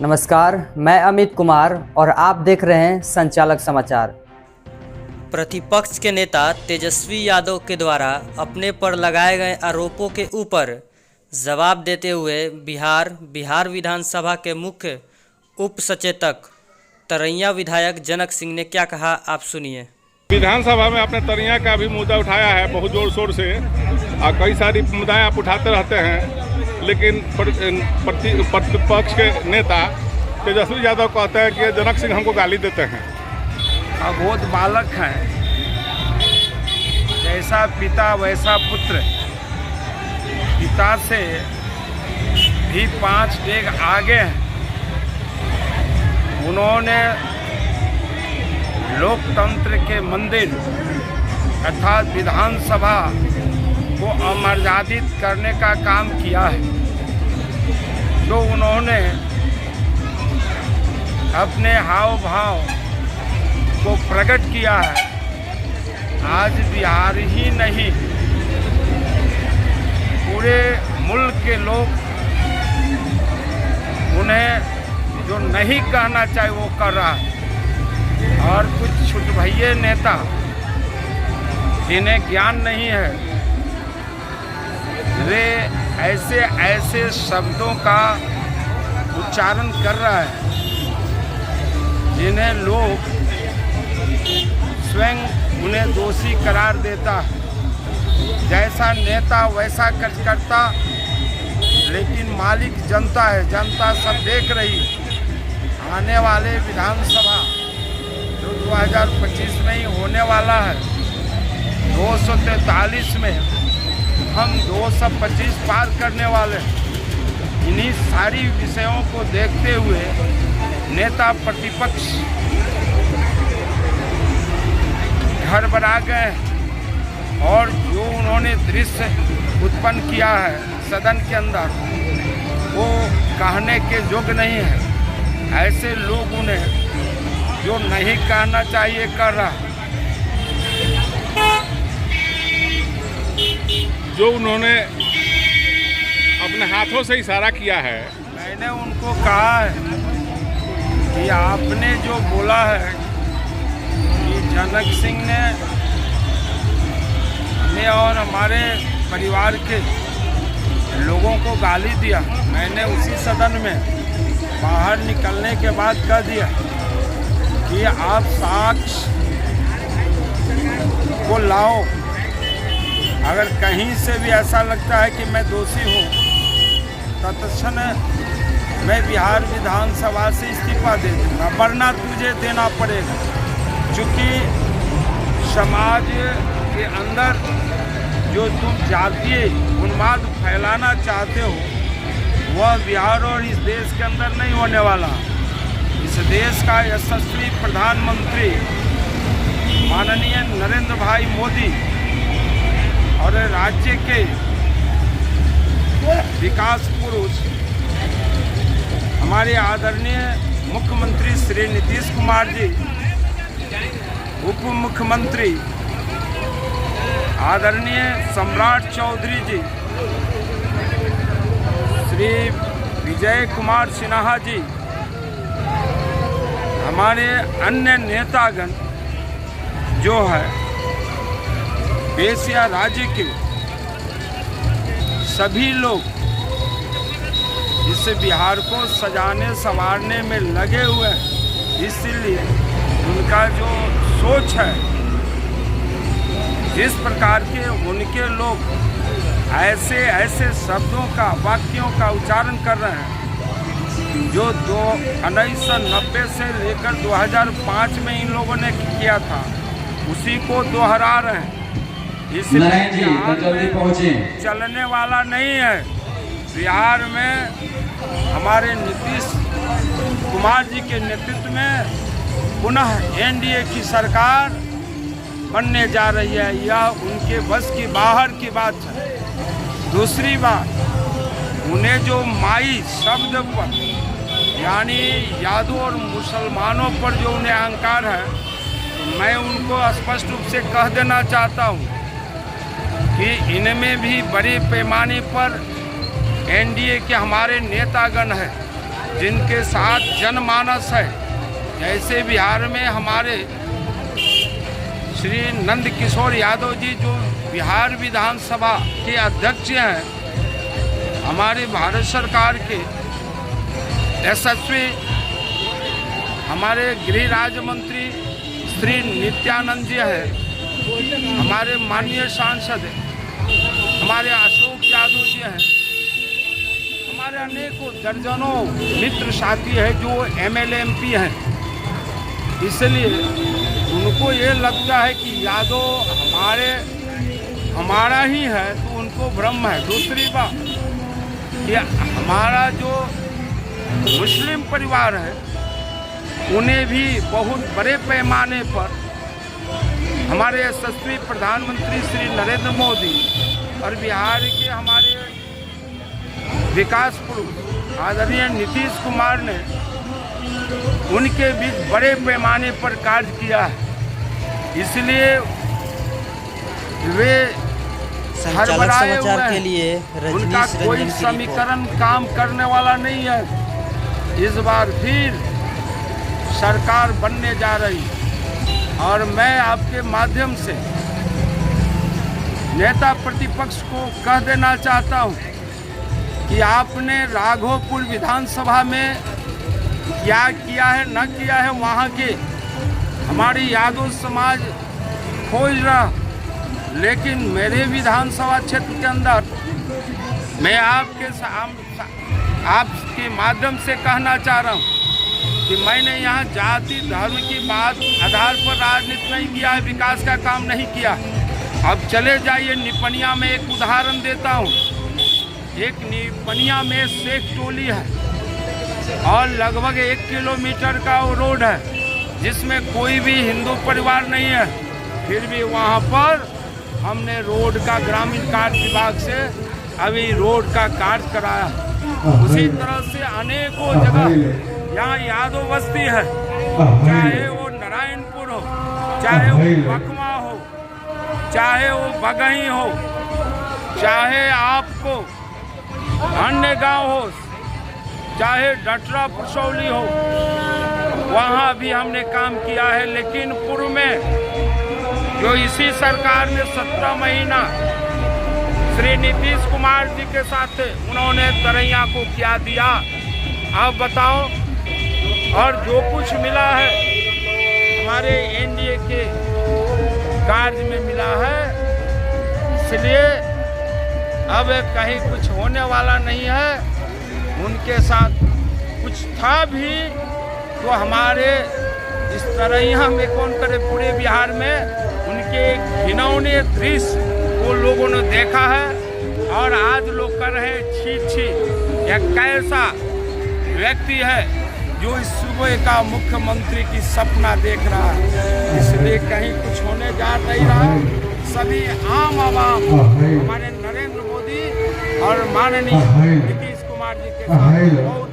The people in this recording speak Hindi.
नमस्कार, मैं अमित कुमार और आप देख रहे हैं संचालक समाचार। प्रतिपक्ष के नेता तेजस्वी यादव के द्वारा अपने पर लगाए गए आरोपों के ऊपर जवाब देते हुए बिहार विधानसभा के मुख्य उप सचेतक तरैया विधायक जनक सिंह ने क्या कहा, आप सुनिए। विधानसभा में आपने तरैया का भी मुद्दा उठाया है बहुत जोर शोर से, और कई सारी मुद्दाएं आप उठाते रहते हैं, लेकिन प्रतिपक्ष के नेता तेजस्वी यादव कहते हैं कि जनक सिंह हमको गाली देते हैं। अब बहुत बालक हैं, जैसा पिता वैसा पुत्र। पिता से भी 5 डेग आगे हैं। उन्होंने लोकतंत्र के मंदिर अर्थात विधानसभा को अमर्यादित करने का काम किया है। तो उन्होंने अपने हाव भाव को प्रकट किया है। आज बिहार ही नहीं, पूरे मुल्क के लोग उन्हें जो नहीं कहना चाहिए वो कर रहा है। और कुछ छुटभइये नेता जिन्हें ज्ञान नहीं है, वे ऐसे शब्दों का उच्चारण कर रहा है जिन्हें लोग स्वयं उन्हें दोषी करार देता है। जैसा नेता वैसा करता, लेकिन मालिक जनता है। जनता सब देख रही है। आने वाले विधानसभा जो 2025 में ही होने वाला है, 243 में हम 225 पार करने वाले हैं। इन्हीं सारी विषयों को देखते हुए नेता प्रतिपक्ष घबरा गए और जो उन्होंने दृश्य उत्पन्न किया है सदन के अंदर, वो कहने के योग्य नहीं है। ऐसे लोग उन्हें जो नहीं कहना चाहिए कर रहा है। जो उन्होंने अपने हाथों से इशारा किया है, मैंने उनको कहा है कि आपने जो बोला है कि जनक सिंह ने हमें और हमारे परिवार के लोगों को गाली दिया, मैंने उसी सदन में बाहर निकलने के बाद कह दिया कि आप साक्ष्य को लाओ। अगर कहीं से भी ऐसा लगता है कि मैं दोषी हूँ, तत्क्षण मैं बिहार विधानसभा से इस्तीफा दे दूँगा, वरना तुझे देना पड़ेगा। क्योंकि समाज के अंदर जो तुम जातीय उन्माद फैलाना चाहते हो, वह बिहार और इस देश के अंदर नहीं होने वाला। इस देश का यशस्वी प्रधानमंत्री माननीय नरेंद्र भाई मोदी और राज्य के विकास पुरुष हमारे आदरणीय मुख्यमंत्री श्री नीतीश कुमार जी, उप मुख्यमंत्री आदरणीय सम्राट चौधरी जी, श्री विजय कुमार सिन्हा जी, हमारे अन्य नेतागण जो है देश या राज्य के सभी लोग इस बिहार को सजाने संवारने में लगे हुए हैं। इसलिए उनका जो सोच है, जिस प्रकार के उनके लोग ऐसे शब्दों का वाक्यों का उच्चारण कर रहे हैं जो 1990 से लेकर 2005 में इन लोगों ने किया था, उसी को दोहरा रहे हैं। इसलिए चलने वाला नहीं है। बिहार में हमारे नीतीश कुमार जी के नेतृत्व में पुनः एनडीए की सरकार बनने जा रही है। यह उनके बस की बाहर की बात है। दूसरी बात, उन्हें जो माई शब्द पर यानी यादव और मुसलमानों पर जो उन्हें अहंकार है, तो मैं उनको स्पष्ट रूप से कह देना चाहता हूँ कि इनमें भी बड़े पैमाने पर एनडीए के हमारे नेतागण हैं जिनके साथ जनमानस है। जैसे बिहार में हमारे श्री नंद किशोर यादव जी जो बिहार विधानसभा के अध्यक्ष हैं, हमारे भारत सरकार के यशस्वी हमारे गृह राज्य मंत्री श्री नित्यानंद जी हैं, हमारे माननीय सांसद हमारे अशोक यादव जी हैं, हमारे अनेकों दर्जनों मित्र साथी हैं जो MLA MP हैं। इसलिए उनको ये लगता है कि यादव हमारा ही है, तो उनको भ्रम है। दूसरी बात कि हमारा जो मुस्लिम परिवार है उन्हें भी बहुत बड़े पैमाने पर हमारे यशस्वी प्रधानमंत्री श्री नरेंद्र मोदी और बिहार के हमारे विकास पुरुष आदरणीय नीतीश कुमार ने उनके बीच बड़े पैमाने पर कार्य किया है। इसलिए वे संचालक समाचार के लिए उनका कोई समीकरण काम करने वाला नहीं है। इस बार फिर सरकार बनने जा रही और मैं आपके माध्यम से नेता प्रतिपक्ष को कह देना चाहता हूं कि आपने राघोपुर विधानसभा में क्या किया है न किया है, वहां के हमारी यादव समाज खोज रहा, लेकिन मेरे विधानसभा क्षेत्र के अंदर मैं आपके माध्यम से कहना चाह रहा हूं कि मैंने यहाँ जाति धर्म की बात आधार पर राजनीति नहीं किया है, विकास का काम नहीं किया। अब चले जाइए निपनिया में, एक उदाहरण देता हूँ। एक निपनिया में शेख टोली है और लगभग 1 किलोमीटर का वो रोड है जिसमें कोई भी हिंदू परिवार नहीं है, फिर भी वहाँ पर हमने रोड का ग्रामीण कार्य विभाग से अभी रोड का कार्य कराया। उसी तरह से अनेकों जगह यहाँ यादव बस्ती है, चाहे वो नारायणपुर हो, चाहे वो बकमा हो, चाहे वो बगही हो, चाहे आपको अन्य गांव हो, चाहे डटरा पुसौली हो, वहाँ भी हमने काम किया है। लेकिन पूर्व में जो इसी सरकार ने 17 महीना श्री नीतीश कुमार जी के साथ उन्होंने तरैया को क्या दिया, आप बताओ। और जो कुछ मिला है हमारे NDA के कार्य में मिला है, इसलिए अब कहीं कुछ होने वाला नहीं है। उनके साथ कुछ था भी तो हमारे इस तरह में कौन करे, पूरे बिहार में उनके घिनौने दृश्य वो लोगों ने देखा है और आज लोग कर रहे हैं छी छी। यह कैसा व्यक्ति है जो इस सूबे का मुख्यमंत्री की सपना देख रहा है, इसलिए कहीं कुछ होने जा नहीं रहा। सभी आम आवाम हमारे नरेंद्र मोदी और माननीय नीतीश कुमार जी के साथ बहुत